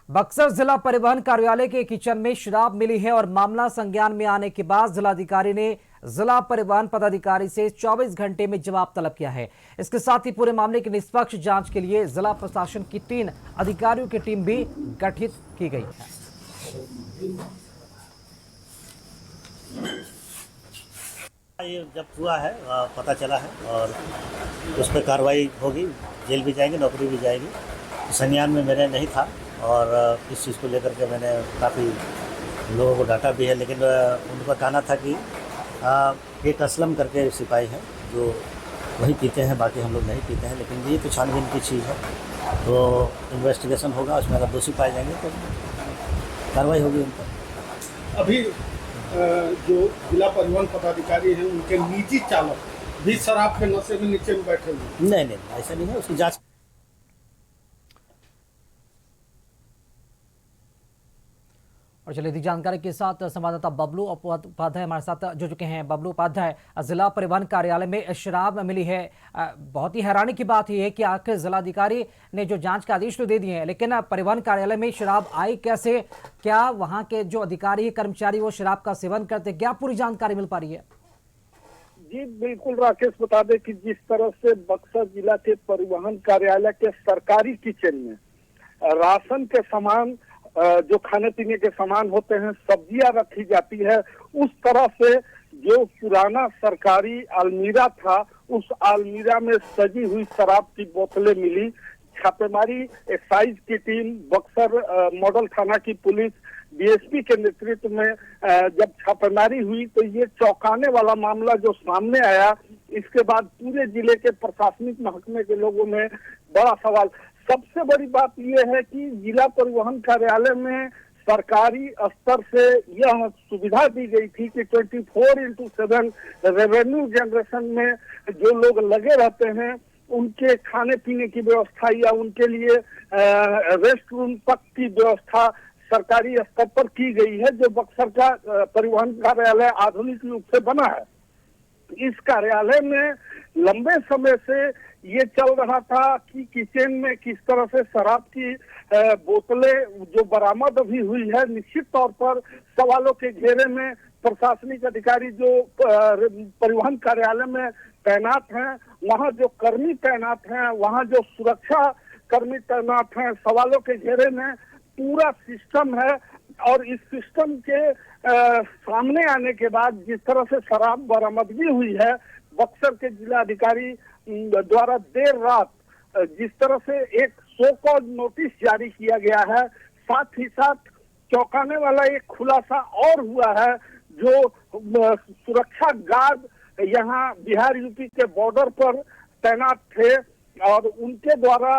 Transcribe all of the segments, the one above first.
बक्सर जिला परिवहन कार्यालय के किचन में शराब मिली है और मामला संज्ञान में आने के बाद जिलाधिकारी ने जिला परिवहन पदाधिकारी से 24 घंटे में जवाब तलब किया है। इसके साथ ही पूरे मामले की निष्पक्ष जांच के लिए जिला प्रशासन की 3 अधिकारियों की टीम भी गठित की गई है। ये जब हुआ है पता चला है और उस पर कार्रवाई होगी, जेल भी जाएंगे, नौकरी भी जाएगी। संज्ञान में मेरे नहीं था और इस चीज़ को लेकर के मैंने काफ़ी लोगों को डांटा भी है, लेकिन उनका कहना था कि एक असलम करके सिपाही है जो वही पीते हैं, बाकी हम लोग नहीं पीते हैं। लेकिन ये तो छानबीन की चीज़ है, तो इन्वेस्टिगेशन होगा, उसमें अगर दोषी पाए जाएंगे तो कार्रवाई होगी उन पर। अभी जो जिला परिवहन पदाधिकारी हैं उनके निजी चालक भी शराब के नशे में नीचे में बैठे हुए? नहीं, ऐसा नहीं है, उसकी जाँच। और चलिए अधिक जानकारी के साथ संवाददाता बबलू उपाध्याय हमारे साथ जुड़ चुके हैं। बबलू उपाध्याय, जिला परिवहन कार्यालय में शराब मिली है। बहुत ही हैरानी की बात यह है कि आखिर जिलाधिकारी ने जो जांच के आदेश तो दे दिए हैं, लेकिन परिवहन कार्यालय में शराब आई कैसे? क्या वहां के जो अधिकारी कर्मचारी वो शराब का सेवन करते? क्या पूरी जानकारी मिल पा रही है? जी बिल्कुल राकेश, बता दें कि जिस तरह से बक्सर जिला के परिवहन कार्यालय के सरकारी किचन में राशन के सामान, जो खाने पीने के सामान होते हैं, सब्जियां रखी जाती है, उस तरह से जो पुराना सरकारी अलमीरा था, उस अलमीरा में सजी हुई शराब की बोतलें मिली। छापेमारी एक्साइज की टीम, बक्सर मॉडल थाना की पुलिस, डीएसपी के नेतृत्व में जब छापेमारी हुई तो ये चौंकाने वाला मामला जो सामने आया। इसके बाद पूरे जिले के प्रशासनिक महकमे के लोगों में बड़ा सवाल। सबसे बड़ी बात यह है कि जिला परिवहन कार्यालय में सरकारी स्तर से यह सुविधा दी गई थी कि 24x7 रेवेन्यू जनरेशन में जो लोग लगे रहते हैं उनके खाने पीने की व्यवस्था या उनके लिए रेस्ट रूम तक की व्यवस्था सरकारी स्तर पर की गई है, जो बक्सर का परिवहन कार्यालय आधुनिक रूप से बना है। इस कार्यालय में लंबे समय से ये चल रहा था कि किचन में किस तरह से शराब की बोतलें जो बरामद अभी हुई है, निश्चित तौर पर सवालों के घेरे में प्रशासनिक अधिकारी जो परिवहन कार्यालय में तैनात हैं, वहां जो कर्मी तैनात हैं, वहां जो सुरक्षा कर्मी तैनात हैं, सवालों के घेरे में पूरा सिस्टम है। और इस सिस्टम के सामने आने के बाद जिस तरह से शराब बरामदगी हुई है, बक्सर के जिलाधिकारी द्वारा देर रात जिस तरह से एक सो कॉज नोटिस जारी किया गया है, साथ ही साथ चौंकाने वाला एक खुलासा और हुआ है। जो सुरक्षा गार्ड यहाँ बिहार यूपी के बॉर्डर पर तैनात थे और उनके द्वारा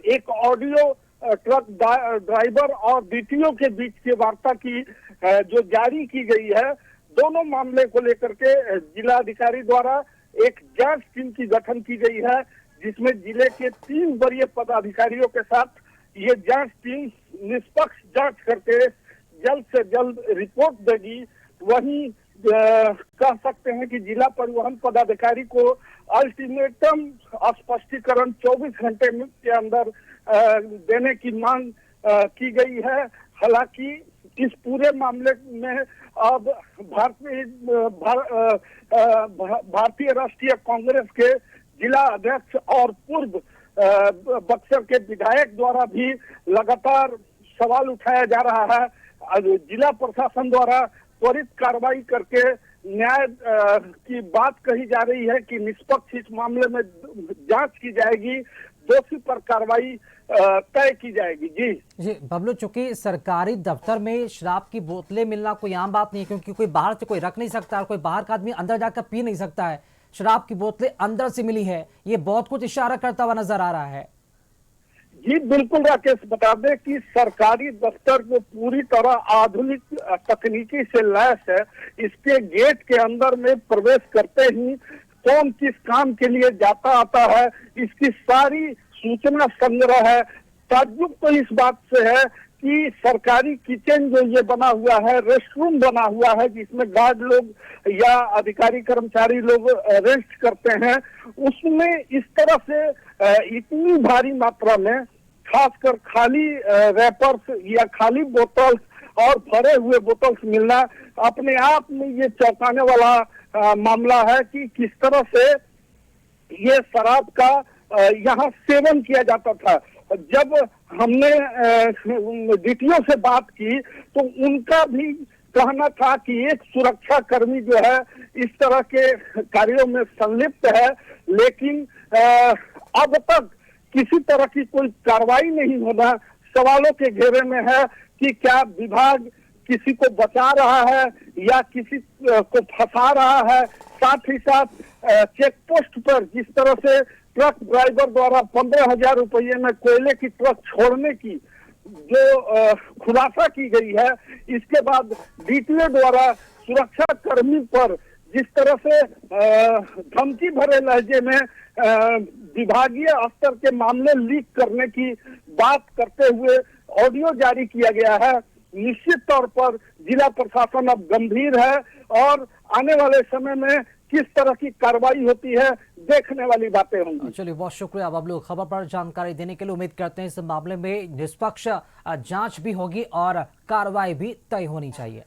एक ऑडियो ट्रक ड्राइवर और डीटीओ के बीच की वार्ता की जो जारी की गई है, दोनों मामले को लेकर के जिलाधिकारी द्वारा एक जांच टीम की गठन की गई है, जिसमें जिले के 3 वरीय पदाधिकारियों के साथ ये जांच टीम निष्पक्ष जांच करके जल्द से जल्द रिपोर्ट देगी। वहीं कह सकते हैं कि जिला परिवहन पदाधिकारी को अल्टीमेटम स्पष्टीकरण 24 घंटे के अंदर देने की मांग की गई है। हालांकि इस पूरे मामले में अब भारतीय राष्ट्रीय कांग्रेस के जिला अध्यक्ष और पूर्व बक्सर के विधायक द्वारा भी लगातार सवाल उठाया जा रहा है। जिला प्रशासन द्वारा त्वरित कार्रवाई करके न्याय की बात कही जा रही है कि निष्पक्ष इस मामले में जांच की जाएगी, दोषी पर कार्रवाई तय की जाएगी। जी बबलू, चूंकि सरकारी दफ्तर में शराब की बोतलें मिलना कोई आम बात नहीं है, क्योंकि कोई बाहर से कोई रख नहीं सकता और कोई बाहर का आदमी अंदर जाकर पी नहीं सकता है। शराब की बोतलें अंदर से मिली है, ये बहुत कुछ इशारा करता हुआ नजर आ रहा है। जी बिल्कुल राकेश, बता दें कि सरकारी दफ्तर जो पूरी तरह आधुनिक तकनीकी से लैस है, इसके गेट के अंदर में प्रवेश करते ही कौन किस काम के लिए जाता आता है, इसकी सारी सूचना संग्रह है। ताज्जुब तो इस बात से है कि सरकारी किचन जो ये बना हुआ है, रेस्ट रूम बना हुआ है, जिसमें गार्ड लोग या अधिकारी कर्मचारी लोग रेस्ट करते हैं, उसमें इस तरह से इतनी भारी मात्रा में खासकर खाली रैपर्स या खाली बोतल्स और भरे हुए बोतल्स मिलना अपने आप में ये चौंकाने वाला मामला है कि किस तरह से ये शराब का यहाँ सेवन किया जाता था। जब हमने डीटीओ से बात की तो उनका भी कहना था कि एक सुरक्षा कर्मी जो है इस तरह के कार्यों में संलिप्त है, लेकिन अब तक किसी तरह की कोई कार्रवाई नहीं होना सवालों के घेरे में है कि क्या विभाग किसी को बचा रहा है या किसी को फंसा रहा है। साथ ही साथ चेक पोस्ट पर जिस तरह से ट्रक ड्राइवर द्वारा 15,000 रुपये में कोयले की ट्रक छोड़ने की जो खुलासा की गई है, इसके बाद डीटीओ द्वारा सुरक्षा कर्मी पर जिस तरह से धमकी भरे लहजे में विभागीय स्तर के मामले लीक करने की बात करते हुए ऑडियो जारी किया गया है, निश्चित तौर पर जिला प्रशासन अब गंभीर है और आने वाले समय में किस तरह की कार्रवाई होती है देखने वाली बातें होंगी। चलिए, बहुत शुक्रिया बबलू, खबर पर जानकारी देने के लिए। उम्मीद करते हैं इस मामले में निष्पक्ष जांच भी होगी और कार्रवाई भी तय होनी चाहिए।